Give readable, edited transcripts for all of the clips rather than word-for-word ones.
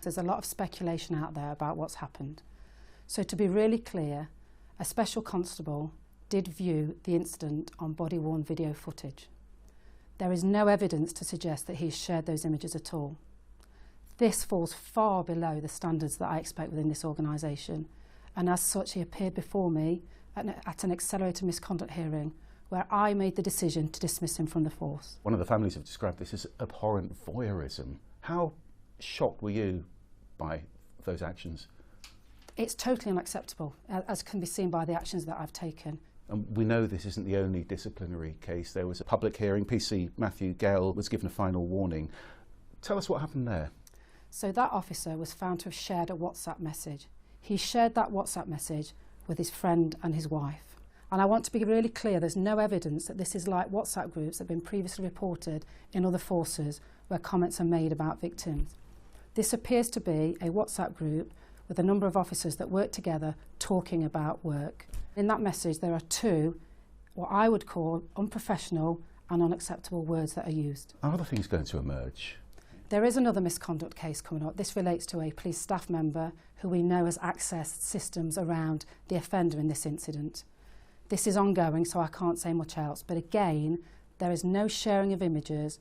there's a lot of speculation out there about what's happened. So to be really clear, a special constable did view the incident on body-worn video footage. There is no evidence to suggest that he's shared those images at all. This falls far below the standards that I expect within this organisation, and as such he appeared before me at an accelerated misconduct hearing where I made the decision to dismiss him from the force. One of the families have described this as abhorrent voyeurism. How shocked were you by those actions? It's totally unacceptable, as can be seen by the actions that I've taken. And we know this isn't the only disciplinary case. There was a public hearing. PC Matthew Gale was given a final warning. Tell us what happened there. So that officer was found to have shared a WhatsApp message. He shared that WhatsApp message with his friend and his wife. And I want to be really clear, there's no evidence that this is like WhatsApp groups that have been previously reported in other forces where comments are made about victims. This appears to be a WhatsApp group with a number of officers that work together talking about work. In that message there are two, what I would call unprofessional and unacceptable words that are used. Are other things going to emerge? There is another misconduct case coming up. This relates to a police staff member who we know has accessed systems around the offender in this incident. This is ongoing, so I can't say much else. But again, there is no sharing of images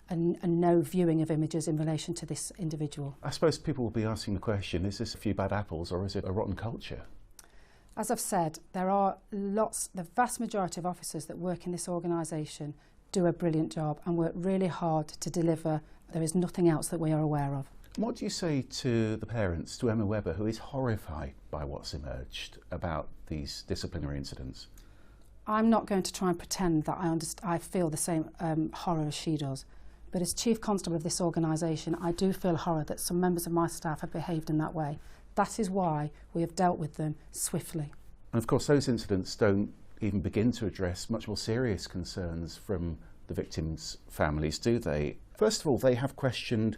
and no viewing of images in relation to this individual. I suppose people will be asking the question, is this a few bad apples or is it a rotten culture? As I've said, there are the vast majority of officers that work in this organisation do a brilliant job and work really hard to deliver. There is nothing else that we are aware of. What do you say to the parents, to Emma Webber, who is horrified by what's emerged about these disciplinary incidents? I'm not going to try and pretend that I feel the same horror as she does. But as Chief Constable of this organisation, I do feel horror that some members of my staff have behaved in that way. That is why we have dealt with them swiftly. And of course those incidents don't even begin to address much more serious concerns from the victims' families, do they? First of all, they have questioned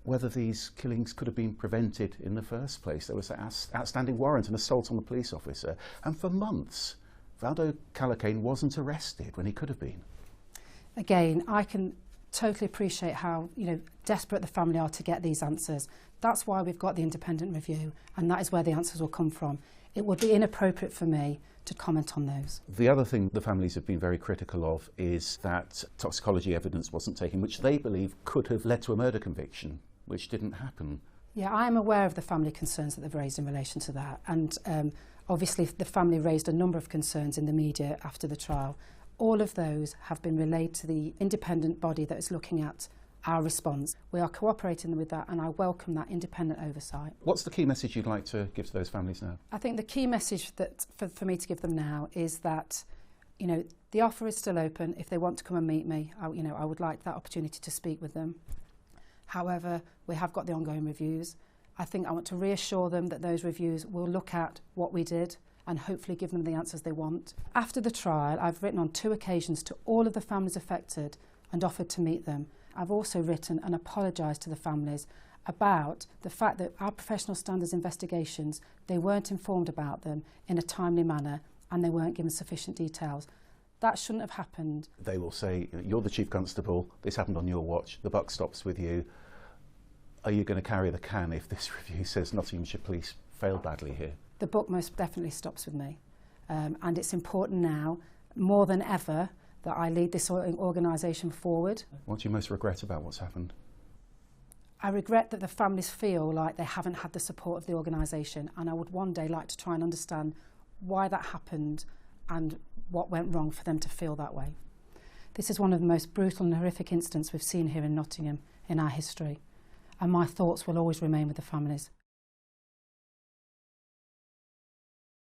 whether these killings could have been prevented in the first place. There was an outstanding warrant, an assault on the police officer, and for months Valdo Calocane wasn't arrested when he could have been. Again, I can totally appreciate how desperate the family are to get these answers. That's why we've got the independent review, and that is where the answers will come from. It would be inappropriate for me to comment on those. The other thing the families have been very critical of is that toxicology evidence wasn't taken, which they believe could have led to a murder conviction, which didn't happen. Yeah, I am aware of the family concerns that they've raised in relation to that, and obviously the family raised a number of concerns in the media after the trial. All of those have been relayed to the independent body that is looking at our response. We are cooperating with that, and I welcome that independent oversight. What's the key message you'd like to give to those families now? I think the key message that for me to give them now is that the offer is still open. If they want to come and meet me, I would like that opportunity to speak with them. However, we have got the ongoing reviews. I think I want to reassure them that those reviews will look at what we did and hopefully give them the answers they want. After the trial, I've written on 2 occasions to all of the families affected and offered to meet them. I've also written and apologised to the families about the fact that our professional standards investigations, they weren't informed about them in a timely manner and they weren't given sufficient details. That shouldn't have happened. They will say, you're the Chief Constable, this happened on your watch, the buck stops with you. Are you going to carry the can if this review says Nottinghamshire Police failed badly here? The book most definitely stops with me. And it's important now, more than ever, that I lead this organisation forward. What do you most regret about what's happened? I regret that the families feel like they haven't had the support of the organisation, and I would one day like to try and understand why that happened and what went wrong for them to feel that way. This is one of the most brutal and horrific incidents we've seen here in Nottingham in our history, and my thoughts will always remain with the families.